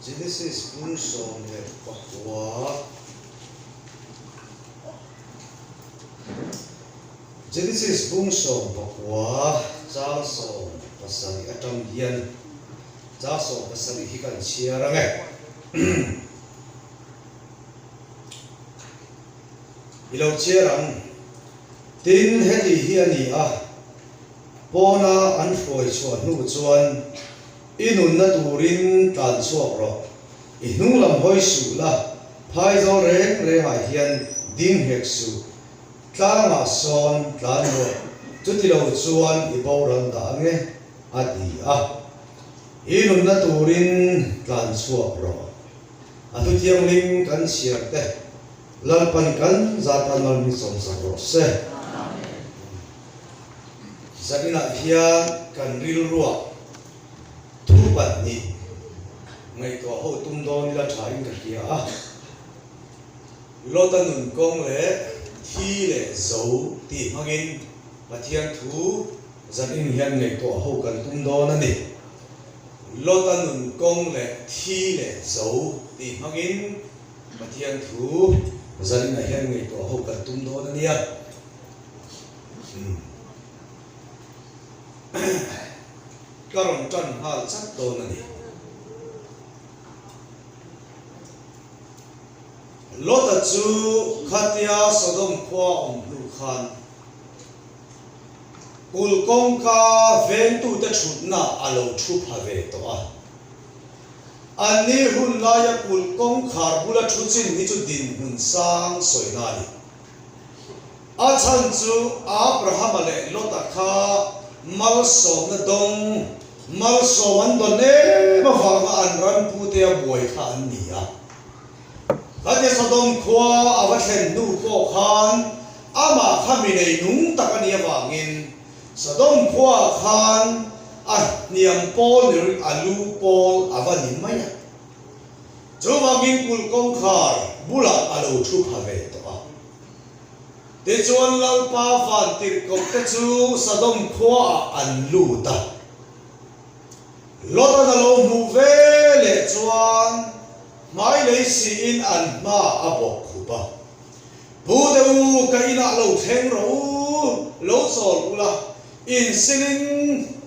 Genesis bung som le pakwa Genesis bung som pakwa cha som pasali atam hian cha som pasali hi kan chiara nge ilo chiarang tin heti hian ni a pona an foi chuan nu chuan inun na turin tan chuak ro I hnung lam hoi su la phai zo reng reng a hian ding hek su tlanga son tlan ro chuti lo chuan I bo ran da nge ati a inun na turin tan chuak ro atu tiang ling kan siar te lalpan kan zatan mal mi som sa ro se sakina hian kan ril ruwa thu ban ni ngai to ho tum do ni la thain ka kia a lo ta nun kong le thi le zo ti mangin pathian thu zanin hian ngai to ho kan tum do na ni lo ta nun kong le thi le zo ti mangin pathian thu zanin hian ngai to ho kan tum do na ni a karon tan hal chat do na ni Lota chu khatia Sodom khwa lu khan ul kong ka ven tu te thutna alo thu phave to a ani hun la ya ul kong khar bula thu chin ni chu din hun sang soina ni a chan chu Abraham le Lota kha mal som na dong mal som an don ne ma fa an ran pu te boy kha an ni a Hati Sodom khwa awathen nu ko khan ama khami nei nung takania wangin Sodom khwa khan niam pol nir alu pol awani maya Jowagin kul kong khar bula alo thu phave to a te chuan lal pa van tir kok te chu Sodom khwa an lu ta lota na lo mu ve le chuan mai lấy si in an ma abok khuba bu de u ka ina lo theng ro lo sol ula in sinin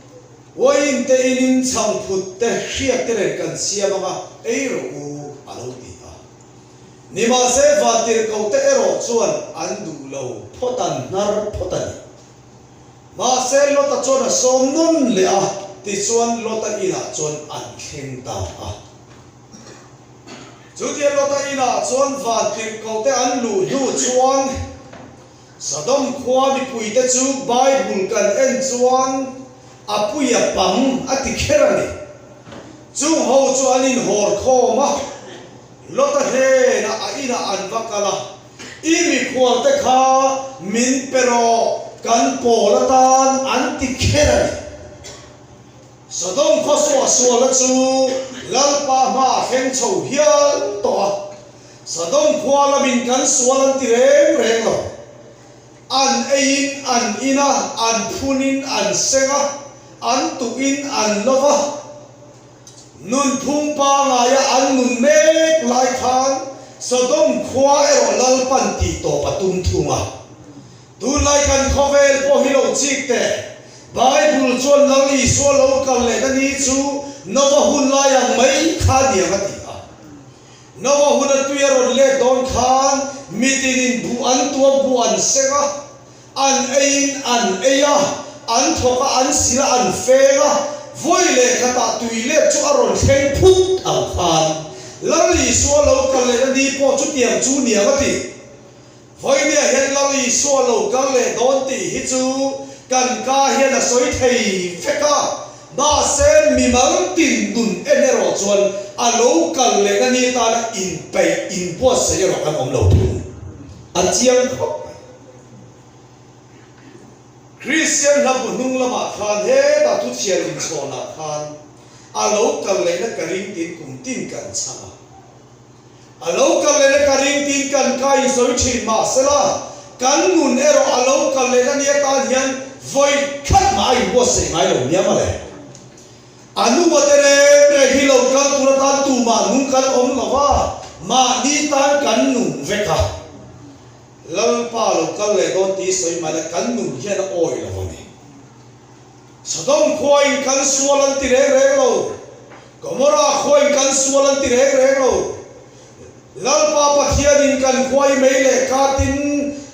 wa in te in chang phut te hriak te ren kan sia ma ei ro u alo ti a ni ma se va tir ko te ero chuan an du lo photan nar photani ma se lo ta chona som nun le a ti chuan lo ta ina chon an khem ta a Judia lota ina chuan van tir ko te an lu nu chuan Sodom khwa mi pui te chu Bible kan en chuan apui a pam ati kherani chung ho chuan in hor khoma lota he na a ina an vakala imi khwal te kha min pero kan polatan anti kherani Sodom khoswa swala chu lalpa ma khen chho hian to Sodom khwala min kan swalan ti reng reng lo an ein an ina an phunin an senga an tuin an lova nun phung pa nga ya an nun mek lai khan Sodom khwa ero lalpan ti to patum thunga tu lai kan khovel po hilo chik te Bible chuan lang I so local le ka ni chu Nova hun la yang mai kha dia ka ti a Nova hun a tuya le don khan mitin in bu an tua bu an senga an ein an eya an thoka an sira an fega voi le khata tui le chu aron thei phut ang khan lang li so local le ni po chu tiang chu nia ka ti voi ne hen lang li so local le don ti hi chu kan ka hian a soi thei feka ba sen mi mang tin dun enero chuan a local le ka ni ta na in pe in po se ro kan om lo thu a chiang khop Christian la bu nung lama khan he ta tu chian in chona khan a local le na karing tin kum tin kan chama a local le na karing tin kan kai soi thin ma sela kan nun ero a local le na ni ta hian voi khat mai bo se mai lo nya ma le anu batere re hilo kan turatan tu ma mà đi tan cắn nụ về cả lăng pa lo cắn lệ đón tí soi mà là cắn nụ hiện oi là vậy Sodom khoai cắn xua lần tì rê lâu Gomorrah khoai cắn xua lần tì rê lâu lăng pa pathian in cắn khoai mấy lệ cá tin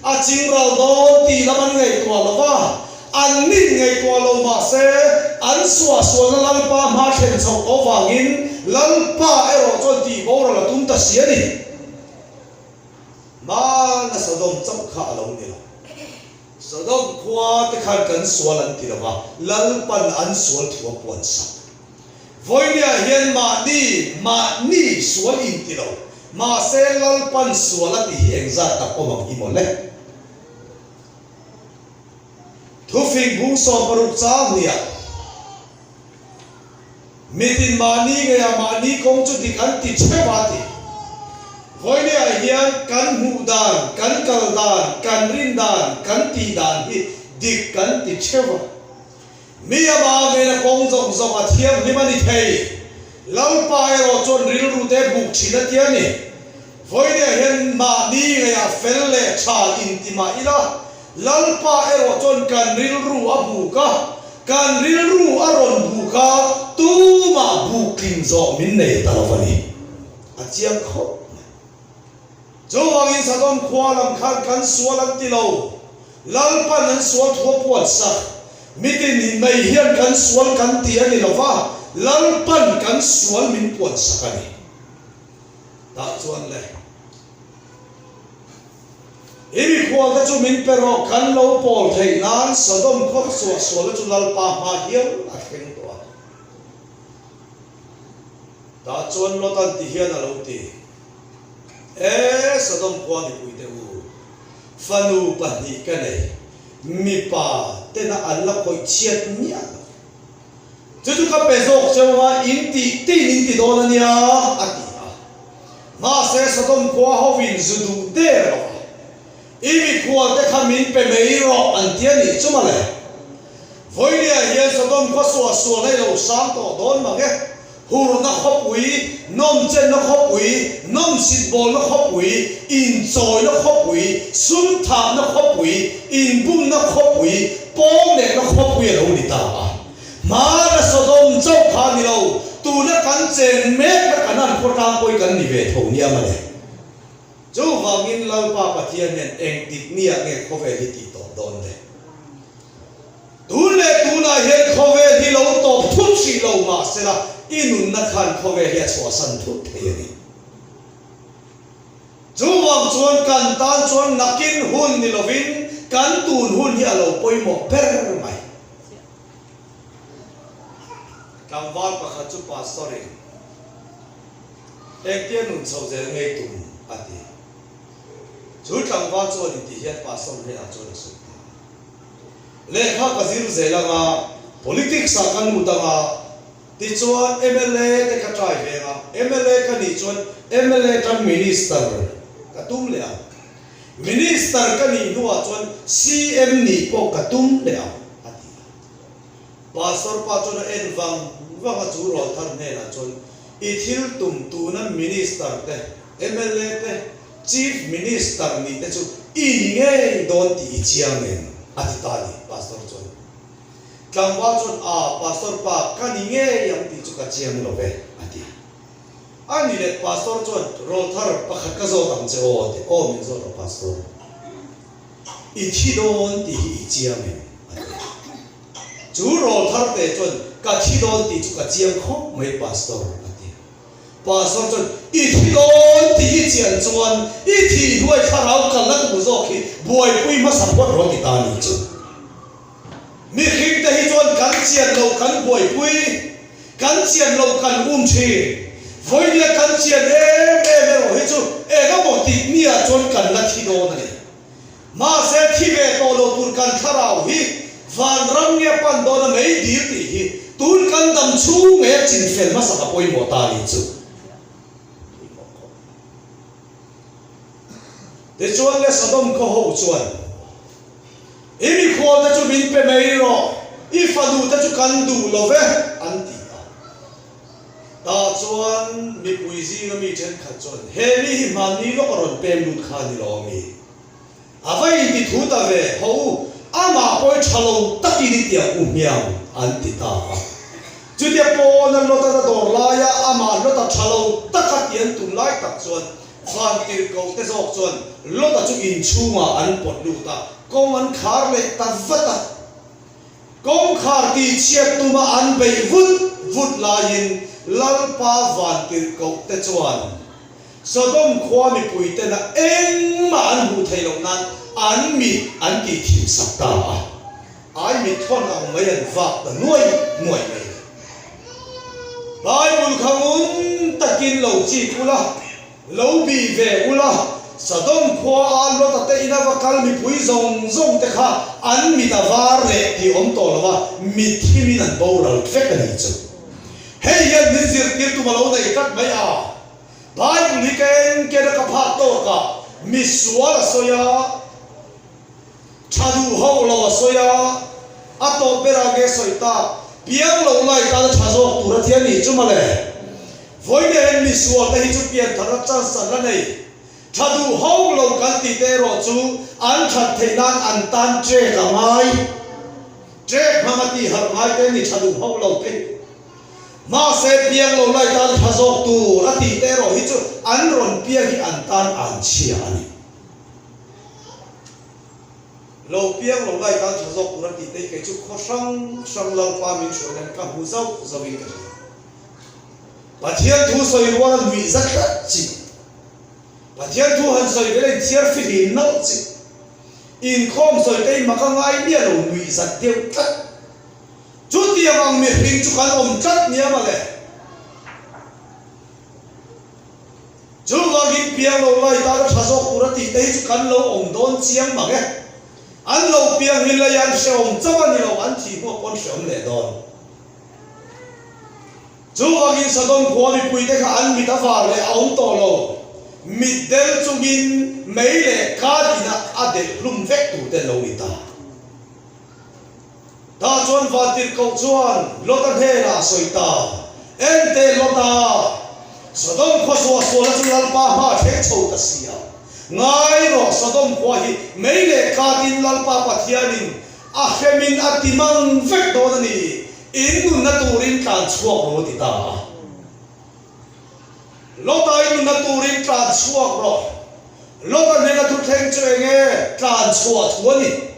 a ching rau đón tí làm ăn ngày tua lo va an nín ngày tua lo mà sẽ an xua nó lăng pa mà khen sầu có vàng in lăng pa ero cho tí bao là tung ta xía đi mà là Sodom chấp khá lâu đi Sodom qua te khan kan sual an ti lawa lal pan an sual thua pon sa voinia hian ma ni sual in ti lo ma se lal pan sual ti heng za ta ko mang i mole thu phing bung so paruk cha hia mitin mani ga mani kong chu ti kan ti che ba ti voinia hian kan hu dan kan kal dan kan rin dan kan ti dan hi dik kan ti chewa mi ama me na kong zong zong a thiam ni mani thei lau pa ero chon ril ru te buk china tiani voinia hian ma ni ga fel le cha in ti ma ila lau pa ero chon kan ril ru a bu ka kan ril ru a ron bu ka tu ma bukin zo min nei ta wani a chiang kho Joe Wang in Sodom Kualam kan sualam tilo lalpan an sual thua puat sa mitin in mai hian kan sual kan tia ni lova lalpan kan sual min puat sa kani ta chuan le imi kual ta chu min pero kan lo pol thei nan Sodom khop sual chu lalpa ma hian a kheng to ta chuan lo tan ti hian a lo ti Sodom qua ni pui te u fanu pa ni ka nei mi pa te na an la khoi chiat nia chu ka pe zok chewa in ti do na nia ati ma se Sodom qua ho vin zu du de ro imi kwa te khamin pe mei ro an tia ni chuma le voinia hian Sodom qua suwa nei lo sam to don ma ge hur na khop ui nom chen na khop ui nom sit bol na khop ui in choi na khop ui sun tha na khop ui in bum na khop ui pom ne na khop ui lo ni ta ma na Sodom chau kha ni lo tu na kan chen me na kanan ko tang poi kan ni ve tho nia ma le chu wangin lau pa pathian nen eng dik nia nge khove hi ti to don le tu na hian khove hi lo to phut si lo ma se la inun na khan khove hi chwa san thu thei ni chu wang chuan kan tan chuan nakin hun ni lovin kan tun hun hi alo poimo per mai kam wal pa kha chu pastor ek tian nun chau je ngei tum ati chu kam wal chuan ti hian pastor he a chuan su le kha ka zir ze la ma politics a kan mu ta ma ti chuan MLA te ka trai ve nga MLA ka ni chuan MLA kan minister ka tum le minister ka ni nuwa chuan CM ni ko ka tum le ati pastor pa chuan en wang chu rol than ne la chuan I thil tum tu na minister te MLA te chief minister ni te chu I nge don ti chiang en ati ta ni pastor chuan Kamwa chun pastor pa kaninge yang ti chu ka chiang lo ve ati ani le pastor chun rol thar pakhat ka zo tam che o te o min zo pastor I thi don ti hi chiang me chu rol thar te chun ka thi don ti chu ka chiang kho mai pastor ati pastor chun I thi don ti hi chiang chuan I thi huai tharau kal la ku zo khi buai pui ma support ro ti ta ni chu mi khing te hi chuan kan chian lo kan boi pui kan chian lo kan thi voi nia kan chian ro hi chu ga mo ti nia chuan kan la thi do na ni ma se thi ve to lo tur kan tharau hi van ram nia pan do na mei dir ti hi tun kan dam chu nge chin fel ma sa ka poi mo ta ni chu te chuan le Sodom ko ho chuan imi kho ta chu bin pe mai ro I fadu ta chu kan du lo ve an ti ta chuan mi puizi ga mi chen khat chuan he mi man ni lo ron pem lut kha ni lo mi avai ti thu ta ve ho ama poi chalo taki ni tia umyam an ti ta chu dia po na lo ta dor la ya ama lo ta chalo taka tian tum lai tak chuan khan tir ko te zok chuan lo ta chu in chunga an pot lu ta kom an khar le ta vata kom khar ti chiat tuma an bei vut la in lalpa van tir ko te chuan Sodom khwa mi pui te na eng ma an hu thei lo nan an mi an ti thim sak ta ai mi thon ang mai an vak ta nuai mai Bible khamun takin lo chi pula lo bi ve ula Sodom khwa an lo ta te ina vakal mi pui zong te kha an mi ta var le ti om to lo mi thimin an boral fek ani chu hey yan nizir kir tu malo nei kat mai a Bible ni ken ke da ka phat to ka miswala soya chadu ho lo soya ato bera ge soita piang lo lai ta chazo tu ra thian ni chu male voi ne miswal ta hi chu pian thara chan san la nei chadu ho lo kan ti te ro chu an that theinan an tan tre ka mai tre mamati har mai te ni chadu ho lo te ma se piang lo lai ta thazok tu ati te ro hi chu an ron piang hi an tan an chia ani lo piang lo lai ta thazok tu ati te ke chu kho sang lo pa min shoi nan ka hu zau zawin ka pathian thu soi wa lui zakat chi pathian thu han soi le chiar fi hin no chi in khom soi te ma ka ngai bia lo lui zat teu kat chú tiệm ang mi hình chú kan om chat nia mà le chú login piang lo lai ta ra thazok pura ti te chú kan lo om don chiang ma ke an lo piang hin la yan se om chawan ni lo an thi mo pon sem le don chú login Sodom khwa mi pui te kha an mi ta var le om to lo mi del chungin mei le ka dina ade lum vek tu te lo ni ta ta chuan vatir ko chuan lota he na soita ente lota Sodom khoswa sola chulal pa ha the chho ta sia ngai ro Sodom khwa hi meile ka tin lal pa pathianin a hemin atimang vek do ni in na turin kan chuak ro ti ta lota in na turin kan chuak ro lota ne na tu theng chenge kan chuak thuani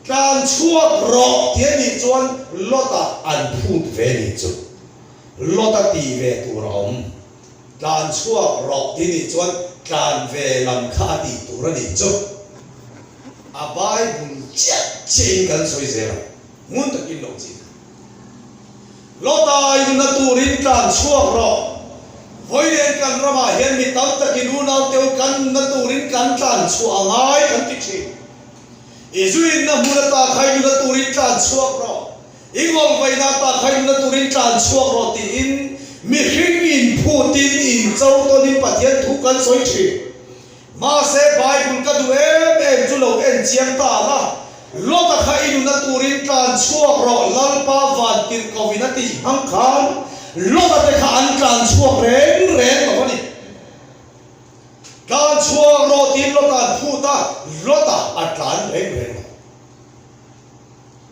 kan chuak ro tian ni chuan lota an phut ve ni chu lota ti ve tu rom kan chuak ro ti ni chuan kan ve lam kha ti tu ra ni chu a Bible chat chen kan soi zera mun ta kin lo chi lota in na turin kan chuak ro voi len kan rama hian mi tam takin u nau teu kan na turin kan chuak ngai kan ti thi Izuin na mulata khai na turin tran chuak ro ingol vai na ta khai na turin tran chuak ro ti in mi hring in phutin in chau to ni pathian thu kan soi thi ma se Bible ka du em chu lo en chiang ta la lo ta khai na turin tran chuak ro lal pa van tir kovinati hang khan lo ta te kha an tran chuak ren ma ni kan chuak ro tin lo kan phu ta lo ta atlan ren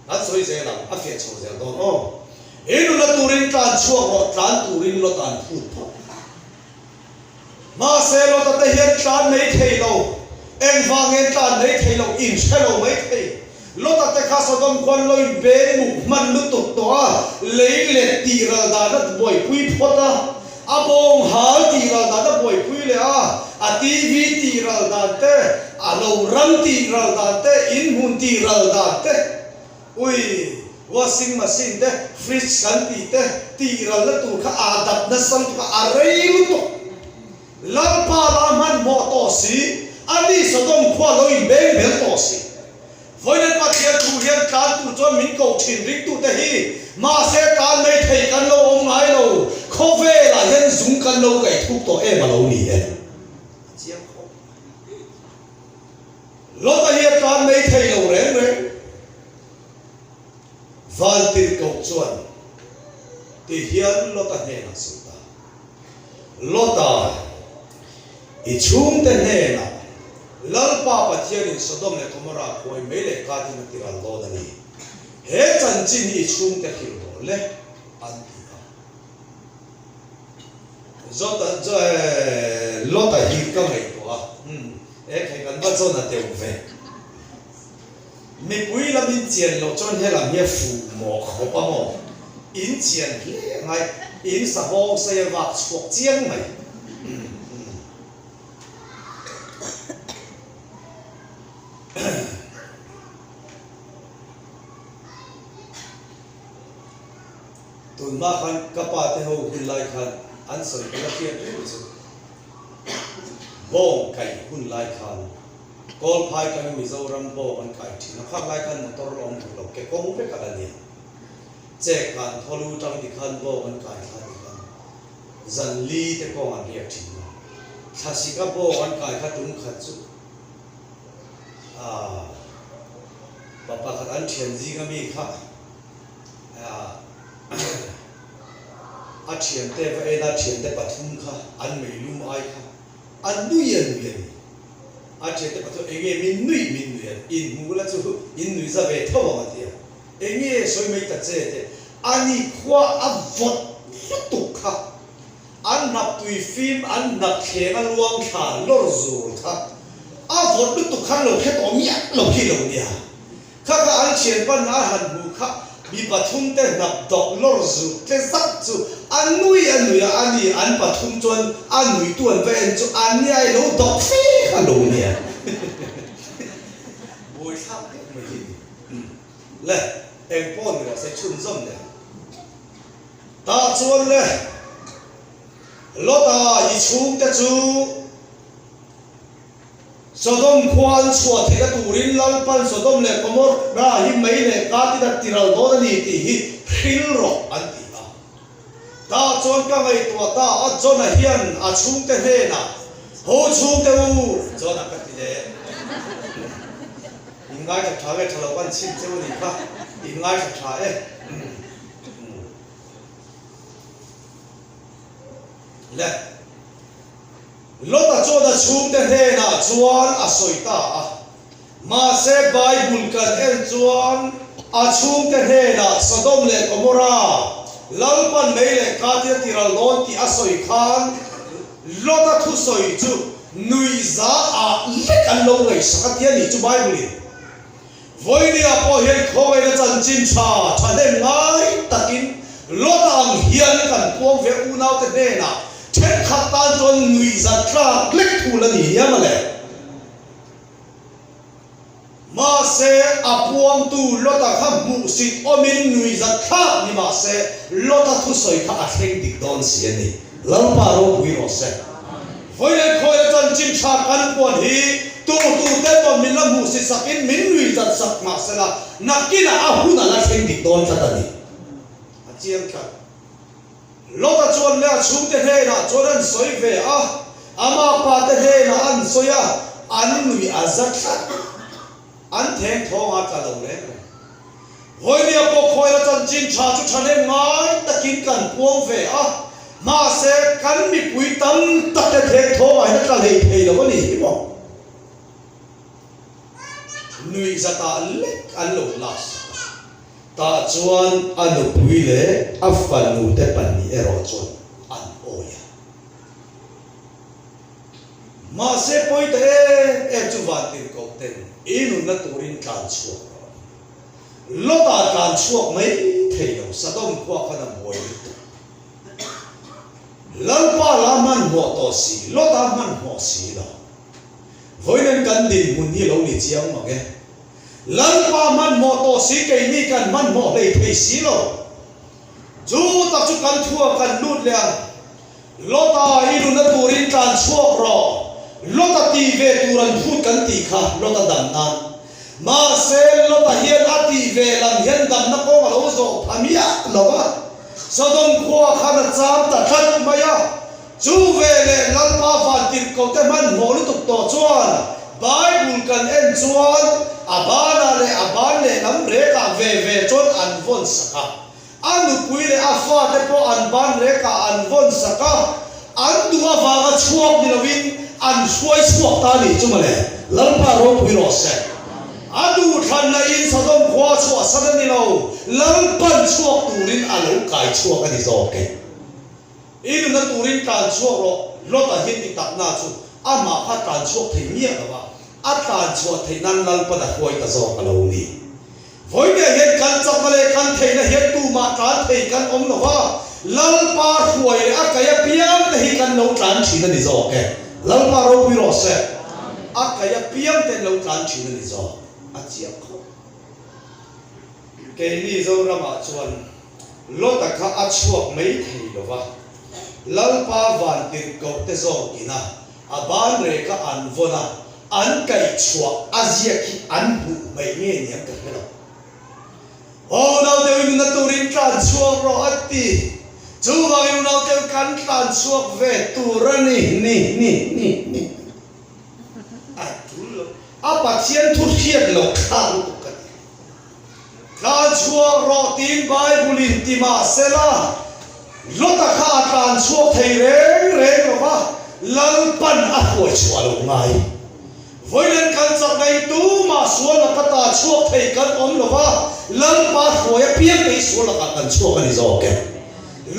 an soi se la a fe chho se do no enu na turin kan chuak ro tlan turin lo kan phu ta ma se lo ta te hian tlan nei thei lo en wang en tlan nei thei lo in chelo mai thei lo ta te kha Sodom kon lo in be mu man lu tu to a lei le ti ra da na boi pui phota abong hal ti ra da na boi pui le a TV ti ra da te a lo ram ti ra da te in hun ti ra da te ui washing machine te fridge kan ti ra la tu kha adat na sam ka arei lu to lam pa la man mo to si ani Sodom khwa lo in beng bel to si voi na pathian tu hian kan tu cho min ko thin rik tu te hi ma se kan nei thei kan lo om ngai lo kho ve la hian zum kan lo kai thuk to e ma lo ni e chiam kho lo ta hian kan nei thei lo reng van tir ko chuan ti hian lota he na suta lota I chung te he na lalpa pathian in Sodom le Gomorrah koi mele ka ti na tiral lo da ni he chan chin I chung te khil do le an ti ka zota zo lota hi ka mai to a khai kan ba zo na te u ve mi pui lam in chian lo chon he lam he fu mo kho pa mo in chian hle ngai in sa ho sa ya wak chuak chiang mai tun ma khan kapa te ho hun lai khan an soi ka kia tu chu bong kai hun lai khan kol phai ka mi zo ram bo an kai thi na khak lai khan motor rom thu lo ke ko mu pe ka da ni che kan tholu tang di khan bo an kai khan zan li te ko an riak thi na thasi ka bo an kai kha tum kha chu papa khat an thian ji ga mi kha a thian te va ena thian te pathum kha an mei lum ai kha an nu yen yen a thian te pathum enge min nui in mu la chu in nui za ve tho ma tia enge soi mei ta che te ani khwa a vot tu kha an nap tui film an nap khenga luang kha lor zur kha a vot tu kha lo khe to mia lo ki lo nia kha ka an thian pan na han bu kha bi pathum te nap dok lor zu te sat chu an nui ani an pathum chon an nui tuan ve en chu an ni ai lo dok fi kha lo nia boi thap te mai hi le em pon ni se chun zom ne ta chuan le lota I chung te chu Sodom kwan chua thega turin lalpan Sodom le Gomorrah hi mai le ka ti da tiral do da ni ti hi khil ro an ti a ta chon ka ngai to ta a chon a hian a chung te he na ho chung te u chon a ka ti le ingai ka tha ve thalo ban chin che ni kha ingai ka tha e le lota choda chung te he na chuan a soita a ma se Bible kan en chuan a chung te he na Sodom le Gomorrah lalpan mei le ka ti tiral lon ti a soi khan lota thu soi chu nui za a lek an lo ngai sakatia ni chu Bible voi ni a po hian khoi na chan chin cha thadem ngai takin lota ang hian kan puang ve u nau te he na Thét khát tan cho người giật ra click thu là gì mà lẽ mà sẽ apuang tu lota kham mu sit omin người giật khát nhưng mà sẽ lota thu soi khát atheng dik don xiên ni lam pa ro bui ro se voi le khoi la chan chim cha kan pon hi tu te to min la mu sit sakin min người giật sak ma se la nakina a hu na la theng dik don cha ta ni a chiang kha lota chuan le chung te he na chuan an soi ve a ama pa te he na an soya an nui azat an theng thong a ka lo le hoi ni a po khoi la chan chin cha chu thane ngai takin kan puang ve a ma se kan mi pui tam ta te theng thong ai na ka le thei lo ni hi mo nui zata lek an lo las ta chuan anu pui le afanu te pan ni ero chuan an oya ma se poi te chu van tin ko ten inu na turin kan chuak lota kan chuak mai thei lo Sodom kwa khana moi lalpa laman mo to si lota man mo si la voinen kan din mun ni lo ni chiang ma ge lalpa man mo to si ke ni kan man mo le thei si lo chu ta chu kan thua kan lut le lota inu na turin kan chuak ro lota ti ve turan phut kan ti kha lota dam nan ma se lota hian a ti ve lam hian dam na ko lo zo phamia lowa Sodom khwa khana cham ta that maya chu ve le lalpa van tin ko te man mo lu tuk to chuan Bible kan en chuan abana le aban le nam re ka ve chuan an von saka anu pui le afa te po an ban le ka an von saka an dunga vaga chuak ni lovin an suai suak ta ni chumale lalpa ro pui ro se adu than la in sadom khwa chu asan ni lo lalpan chuak turin alo kai chuak ani zo ke in na turin tan chuak ro lota hin ti tak na chu ama kha tan chuak thei mia ka ba a tan chuak thei nan lalpa da khoi ta zo ka lo ni voi ne hian kan chakale kan thei na hian tu ma tan thei kan om lo wa lalpa khoi le akaya piam te hi kan lo tan thina ni zo ke lalpa ro pui ro se akaya piam te lo tan thina ni zo a chiap kho ke ni zo ra ma chuan lo ta kha a chuak mai thei lo wa lalpa van tin ko te zo kina a ban re ka an vona an kai chuak azia ki an bu mai nge ni ka helo oh now they will not to rin transfer ro atti chu wa will not to kan transfer ve tu ra ni atul apa chian thu khiat lo khang ka transfer ro tin bible in tima sela lota kha transfer thei reng lo ba lalpan a khoi chwa lo ngai voilen kan chak dai tu ma suala kata chuak thei kan om lo ba lalpa khoi piam nei suala ka kan chuak ani zo ke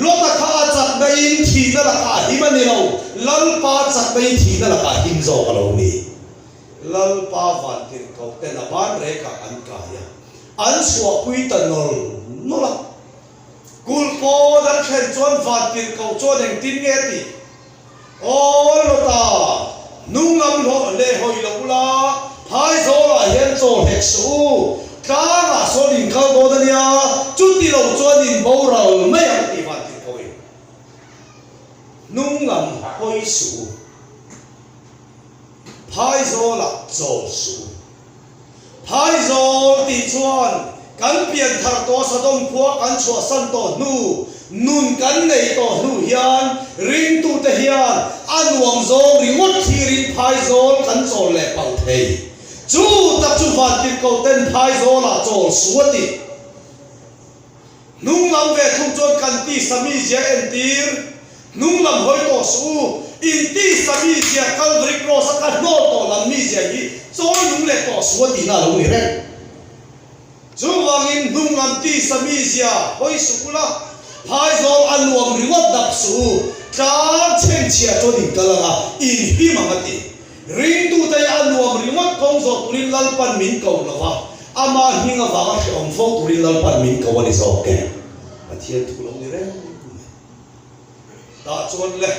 lota kha chak dai in thi na la ka hi mani lo lalpa chak dai thi na la ka him zo ka lo ni lalpa van tin ko te na ban re ka an ka ya an suwa pui ta no la kul po dan khen chon van tin ko chon eng tin nge ti o lota nung lam lo le hoi lo la hai zo la hian zo hek su ka la so din khao do da nia chu ti lo chuan in bo ro mai ang ti van ti ko i nung lam hoi su hai zo la zo su hai zo ti chuan kan pian thar to sadom khua kan chua san to nu nun kan nei to nu hian ring tu te hian anuam zo ringot thirin phai zo kan chol le pau thei chu tak chu van tin ko ten phai zo la chol suati nung lam ve thung chon kan ti sami ja en tir nung lam hoi to su in ti sami ja calvary cross ka no to lam mi ja hi chol nung le to suati na lo ni re chu wangin nung lam ti sami ja hoi su kula phai zo anuam ringot dap su kan chen chia cho din kalanga in hi mangati ring tu tai anuam ringot kong zo turin lalpan min ko lawa ama hinga wa ka om fo turin lalpan min ko wani zo ke pathian tu lo ni re ta chon le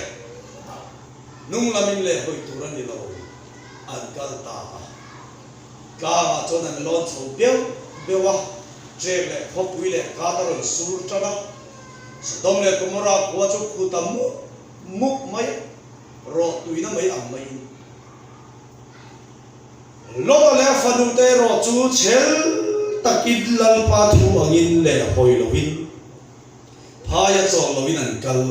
nung lamin le hoi turan ni lo an kal ta ka ma chon an lon chho bewa je le khopui le ka ta ro sur chana Sodom le Gomorra kwa chu khutam muk mai ro tuina mai am mai lo le fanu te ro chu chel takid lal pa thu angin le hoi lovin phaya cho lovin an kal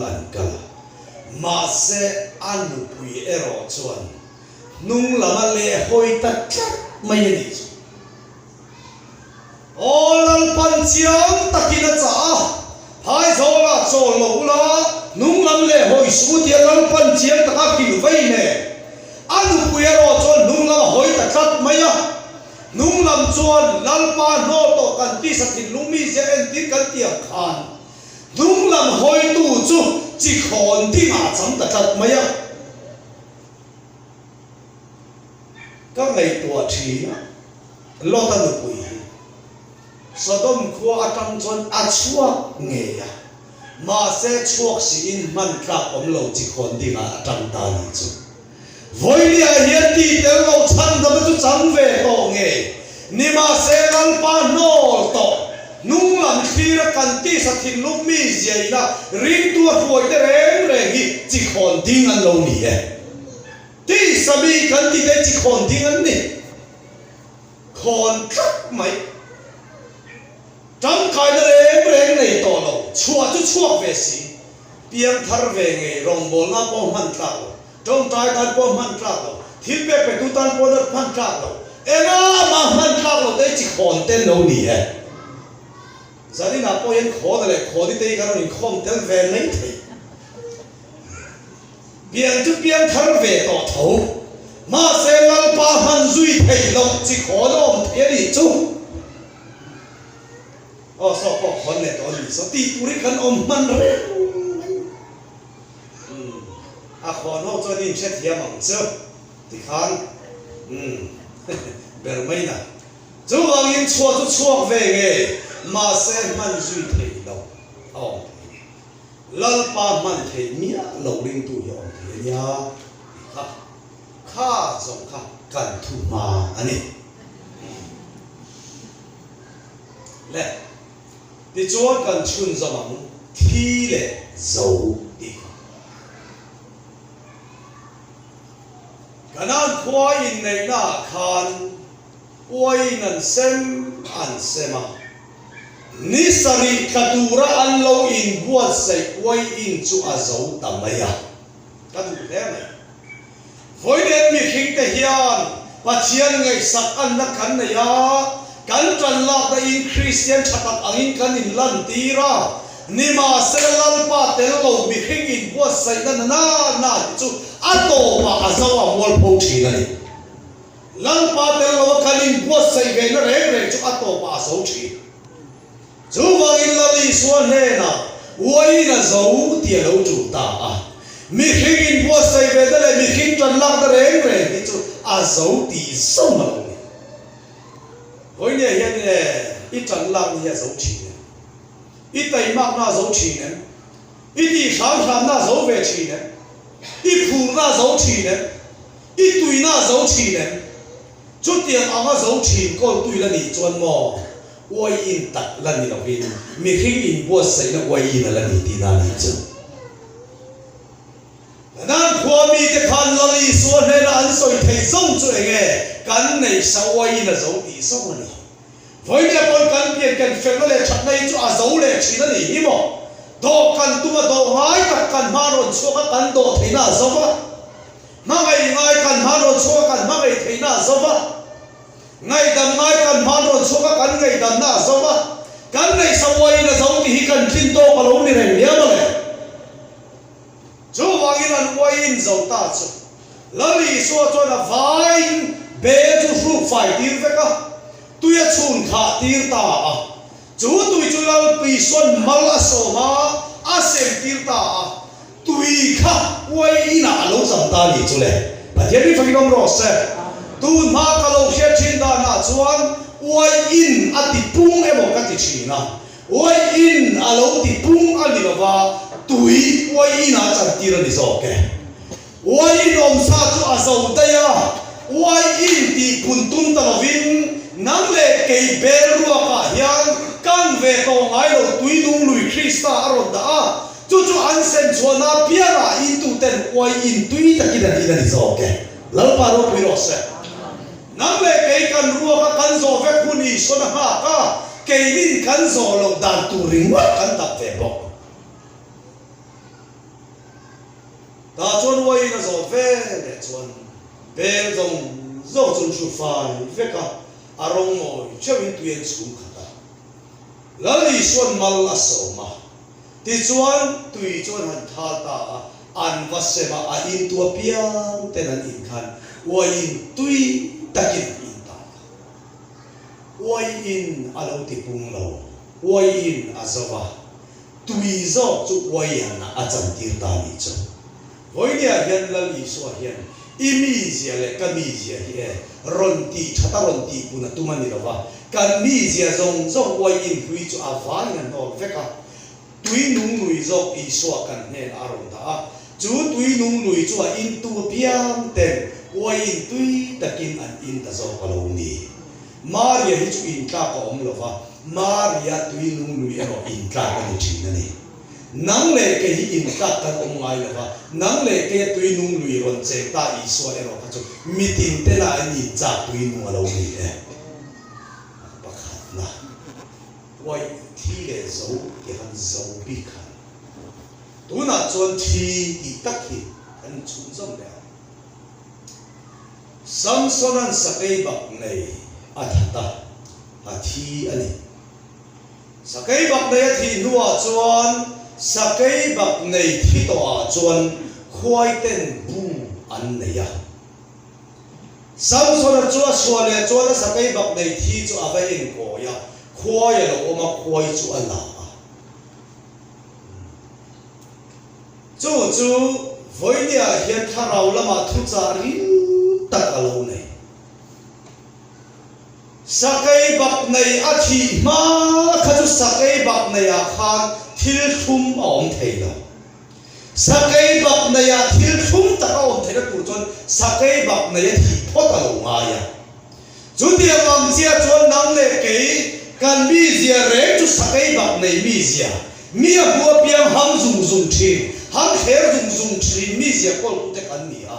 ma se anu pui ero chuan nung lama le hoi tak mai ni olal pan chiang takina cha hai zo la zo lo la nung lam le hoi su ti lam pan chiang ta ka ki vai ne anu puya ro cho nung lam hoi ta khat maya nung lam chuan lalpa no to kan ti sakin lumi je en ti kan ti khan nung lam hoi tu chu chi khon ti ma cham ta khat maya ka ngai tua thi lo ta nu pui Sodom khua atang chon achua nge ya ma se chuak si in man tla om lo chi khon dinga atang ta ni chu voi lia hian ti tel lo chan da chu chang ve to nge ni ma se lam pa no to nung lam khira kan ti sa thin lu mi zai na ring tu huai te re hi chi khon ding an lo ni e ti sabi kan ti de chi khon ding an ni khon khak mai Trăng khai nó reng này to lo, chua chú chua về gì, piang thar về nghề rong bol na bom han trao, trong trái tan bom han trao, thịt bè bè tu tan bom đất han trao, em à mà han trao đấy chỉ còn tên lâu nỉ, giờ đi nào coi khó là khó đi tây cái mình không tiếng về lấy thầy biếng chút biếng thằng về tỏ thấu mà sẽ làm ba hành duy thầy lộc chỉ khó đó thế đi chung sao có con này đó đi sao tí tuổi khăn man rồi khó nó cho nên sẽ thiệt mỏng chưa thì khăn bèo mấy nè chú ông yên chua về nghề mà sẽ man duy thầy lộc lal pa man thầy mía lộc linh tu hiểu thế nhá khá giống khá cần thu mà anh ấy lẽ thì chúa cần chun ra bằng thi lệ dấu đi cái nào khoa in này na khan quay nan xem an xem à nisari katura an lâu in buat say quay in chu a dấu tầm mấy à cái thứ thế này với đến mi khinh te hiền và chiên ngày sắc ăn nó khăn này à kan trần lạc da in Christian chatak angin kan in lan tira nima selal pa telo mi khing in buat sai na chu ato pa azawa mol po thina ni lan pa telo kan in buat sai ve na re chu ato pa so thi chu wa in la li suan he na wai na zo ti lo chu ta a mi khing in buat sai ve da le mi khing trần lạc da re chu azo ti so ma với này hiện này ít trần làm như dấu chỉ này ít tay mắc na dấu chỉ này ít đi khám na dấu về chỉ này ít phụ na dấu chỉ này ít tuổi na dấu chỉ này chút tiền ông na dấu chỉ con tuổi là nhỉ chuẩn mò quay in tật là nhỉ đầu tiên mình khi in bua sấy là quay in là nhỉ thì na nhỉ chứ nan khoa mi te khan lali suan he na an soi thei zong chu enge kan nei sawai na zo ti so ni voi ne pon kan pian kan fek le chat nei chu a zo le chi na ni hi mo do kan tu ma do ngai ka kan ma ron chu ka kan do thei na zo ba ma ngai kan ma ron chu ka kan ma ngai thei na zo ba ngai dam ngai kan ma ron chu ka kan ngai dam na zo ba kan nei sawai na zo ti hi kan tin to ka lo ni re ya ba le chú vang in an quay in dầu ta chú lỡ đi xua cho là vai bé chú fruit phải tiêu với cả tôi chun khá tiêu ta à chú tôi là bị xuân mal aso ma asem tiêu ta à tôi khá quay in à lâu dòng ta đi chú lệ là thế đi phải không rõ sẽ tuôn ma cả lâu xe trên ta na chuan quay in à thì bung em một cái gì na quay in à lâu thì bung à đi vào tuổi quay in à chẳng tiền là gì cái quay in ông sa cho à giàu đây à quay in thì quân tung tao vin nắng lệ cây bê rùa cả hiang căn về tổ ngài đầu tuổi nung lùi Christa aron đã cho anh xem cho na bia là in tu tên quay in tuổi ta kia là gì cái lâu ba lâu tuổi rồi sẽ nắng lệ cây căn rùa cả căn giò về quân đi xuân hạ cả cây linh căn giò lâu đàn tu rình mất căn tập về bọc ta chuan quay na zo ve le chuan ve dong zo chun chu fai ve ka arong moi chewin tuyen chum khata lali suan mal aso ma ti chuan tui chuan han tha ta an vasema a in tua piang ten an in khan wai in tui takin in ta wai in alo ti pung lo wai in azawa tui zo chu wai an a chan tir ta ni chu với nhà hiện là lý số hiện imizia le kamizia hiện ronti chata ronti puna tumani đâu va kamizia zong zong quay in hui cho avai ngàn nọ veka tui nung nui zong i số kan hen aron ta chú tui nung nui cho in tu piang ten quay in tui takin an in ta zong kalau ni Maria hi chu in ka ko om lo va Maria tui nung nui ero in ka ka ni chin ni nang lệ cái in cắt kan ông ngay là va nang lệ cái tui nung lùi ron che ta i so ero ka chu meeting te la ni cha tui nung alo ni e pakhat na wai thi le zo ke han zo bi khan tu na chon thi ti tak hi an chun zom le Samson an sakai bak nei a thata a thi ani sakai bak nei thi nuwa chuan sakai bak nei thi to chuan khwai ten bung an neya samsona chu suale chuan sakai bak nei thi chu avai in ko ya khwai lo oma khwai chu ala chu voinia hian tharau lama thu cha rin tak alo nei sakai bak nei a thi ma khaju sakai bak nei a khan thil thum om theilo sakai bak nei a thil thum ta om theila tur chon sakai bak nei a thi phot alo nga ya chu dia ngam sia chon nang le ke kan mi zia re chu sakai bak nei mi zia mi a bua piang ham zum thi ham kher zum thi mi zia kol te kan ni a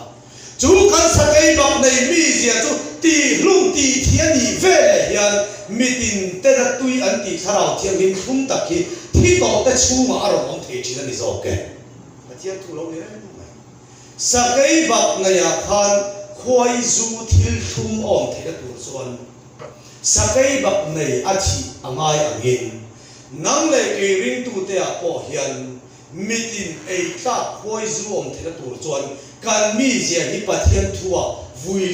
chu kan sakai bak nei mi zia chu ti lung ti thian ni ve le hian mitin te da tui an ti tharau thiam him thum tak hi thi to te chunga arong om the thina ni zo ke pathian thu lo ni re mai sakai bak nei a khan khoi zu thil thum om the da tur chuan sakai bak nei a thi angai angin nang le ke ring tu te a po hian mitin ei ta khoi zu om the da tur chuan kan mi zia hi pathian thuwa vui